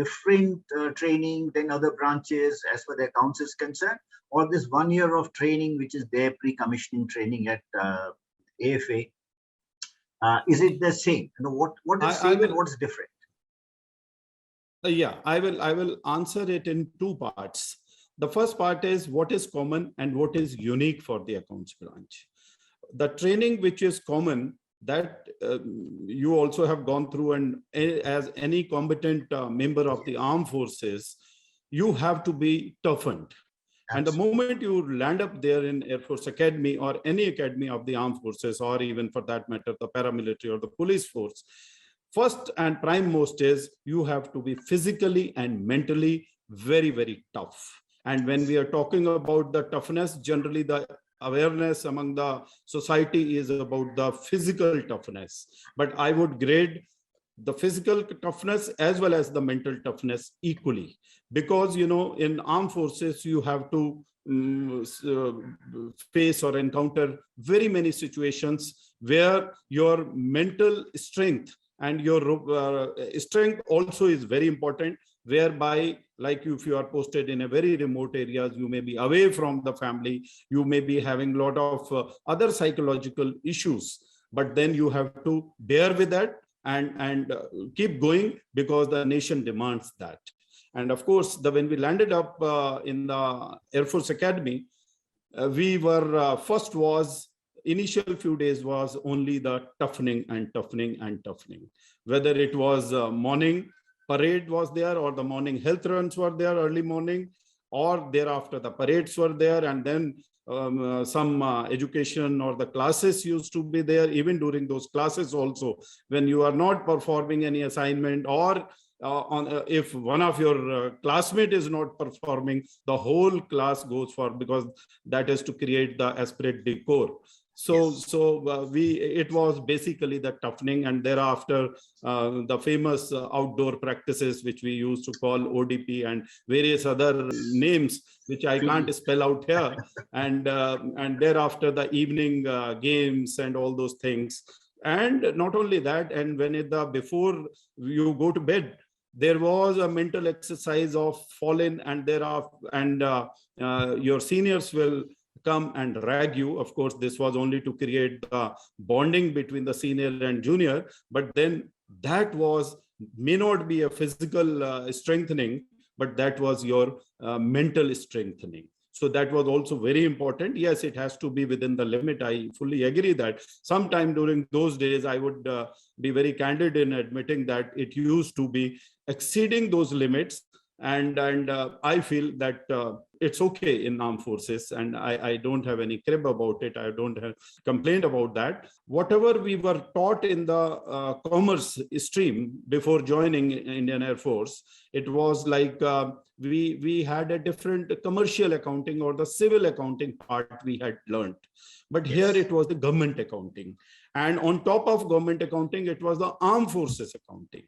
different training than other branches as far as accounts is concerned, or this 1 year of training which is their pre-commissioning training at AFA, is it the same? What is same and what's different? Yeah, I will answer it in two parts. The first part is what is common and what is unique for the accounts branch. The training which is common, that you also have gone through, and as any competent member of the armed forces, you have to be toughened. And the moment you land up there in Air Force Academy or any academy of the armed forces, or even for that matter, the paramilitary or the police force, first and prime most is you have to be physically and mentally very, very tough. And when we are talking about the toughness, generally the awareness among the society is about the physical toughness. But I would grade the physical toughness as well as the mental toughness equally, because in armed forces you have to face or encounter very many situations where your mental strength and your strength also is very important, whereby, like if you are posted in a very remote areas, you may be away from the family, you may be having a lot of other psychological issues, but then you have to bear with that and keep going because the nation demands that. And of course, when we landed up in the Air Force Academy, we were first was initial few days was only the toughening and toughening and toughening. Whether it was morning parade was there, or the morning health runs were there early morning, or thereafter the parades were there, and then some education or the classes used to be there. Even during those classes also, when you are not performing any assignment, or if one of your classmate is not performing, the whole class goes for, because that is to create the esprit de corps. It was basically the toughening, and thereafter the famous outdoor practices which we used to call ODP and various other names which I can't spell out here, and thereafter the evening games and all those things. And not only that, and before you go to bed, there was a mental exercise of fall in, and thereafter, and your seniors will come and rag you. Of course, this was only to create the bonding between the senior and junior, but then that may not be a physical strengthening, but that was your mental strengthening. So that was also very important. Yes, it has to be within the limit. I fully agree that sometime during those days, I would be very candid in admitting that it used to be exceeding those limits. And I feel that it's okay in armed forces, and I don't have any crib about it. I don't have complaint about that. Whatever we were taught in the commerce stream before joining Indian Air Force, it was like we had a different commercial accounting or the civil accounting part we had learned. But here it was the government accounting. And on top of government accounting, it was the armed forces accounting.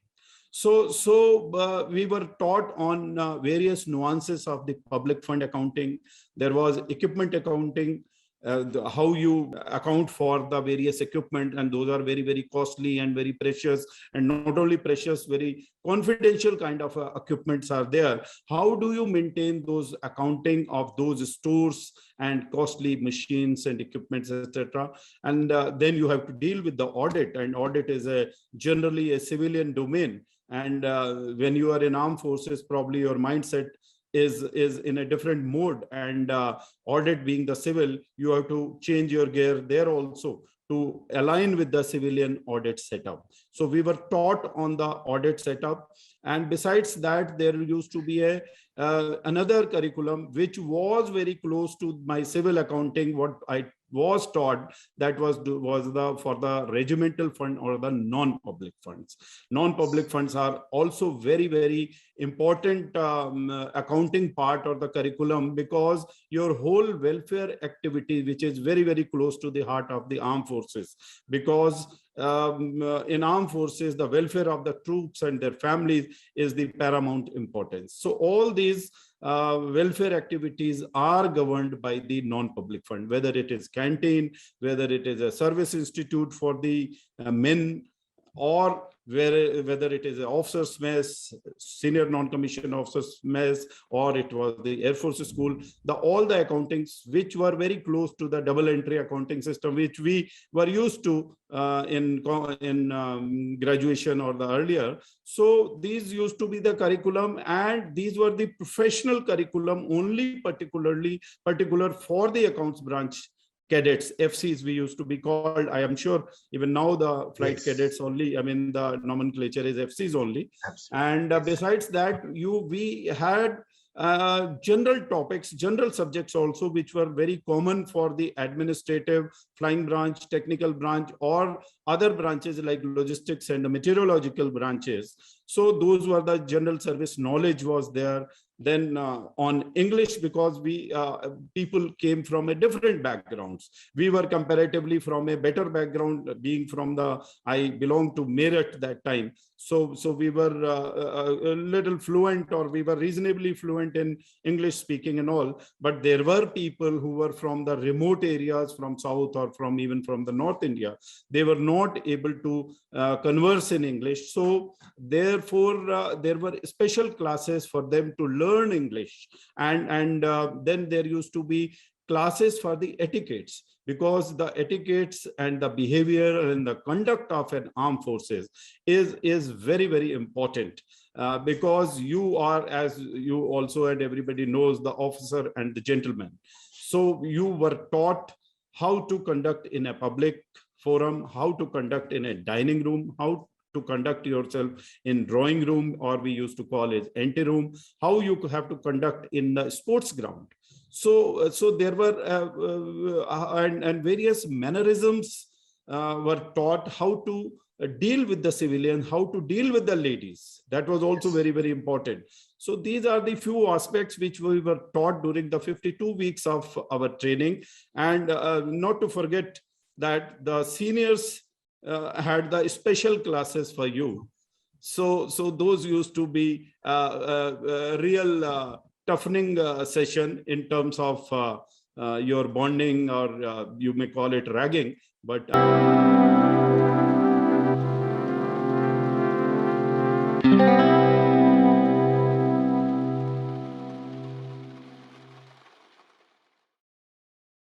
So we were taught on various nuances of the public fund accounting. There was equipment accounting, how you account for the various equipment, and those are very, very costly and very precious, and not only precious, very confidential kind of equipments are there. How do you maintain those accounting of those stores and costly machines and equipments, etc.? And then you have to deal with the audit, and audit is generally a civilian domain. And when you are in armed forces, probably your mindset is in a different mode, and audit being the civil, you have to change your gear there also to align with the civilian audit setup. So we were taught on the audit setup. And besides that, there used to be another curriculum which was very close to my civil accounting, what I was taught, that was for the regimental fund or the non-public funds. Non-public funds are also very, very important accounting part of the curriculum, because your whole welfare activity, which is very, very close to the heart of the armed forces, because in armed forces, the welfare of the troops and their families is the paramount importance. So all these welfare activities are governed by the non-public fund, whether it is canteen, whether it is a service institute for the men, or whether it is an officer's mess, senior non-commissioned officer's mess, or it was the Air Force school, all the accountings which were very close to the double entry accounting system, which we were used to in graduation or the earlier. So these used to be the curriculum, and these were the professional curriculum only particular for the accounts branch cadets, FCs we used to be called. I am sure even now the flight cadets only, I mean the nomenclature is FCs only. Absolutely. And besides that, we had general topics, general subjects also, which were very common for the administrative, flying branch, technical branch, or other branches like logistics and the meteorological branches. So those were the general service knowledge was there. Then on English, because we people came from a different backgrounds. We were comparatively from a better background, being from I belonged to Meerut that time. So we were a little fluent, or we were reasonably fluent in English speaking and all. But there were people who were from the remote areas, from South or even from the North India. They were not able to converse in English. So therefore, there were special classes for them to learn English. And then there used to be classes for the etiquettes, because the etiquettes and the behavior and the conduct of an armed forces is very, very important, because you are, as you also and everybody knows, the officer and the gentleman. So you were taught how to conduct in a public forum, how to conduct in a dining room, how to conduct yourself in drawing room, or we used to call it ante room, how you have to conduct in the sports ground. So there were and various mannerisms were taught, how to deal with the civilians, how to deal with the ladies. That was also very, very important. So these are the few aspects which we were taught during the 52 weeks of our training. And not to forget that the seniors had the special classes for you. So those used to be real toughening session in terms of your bonding, or you may call it ragging, but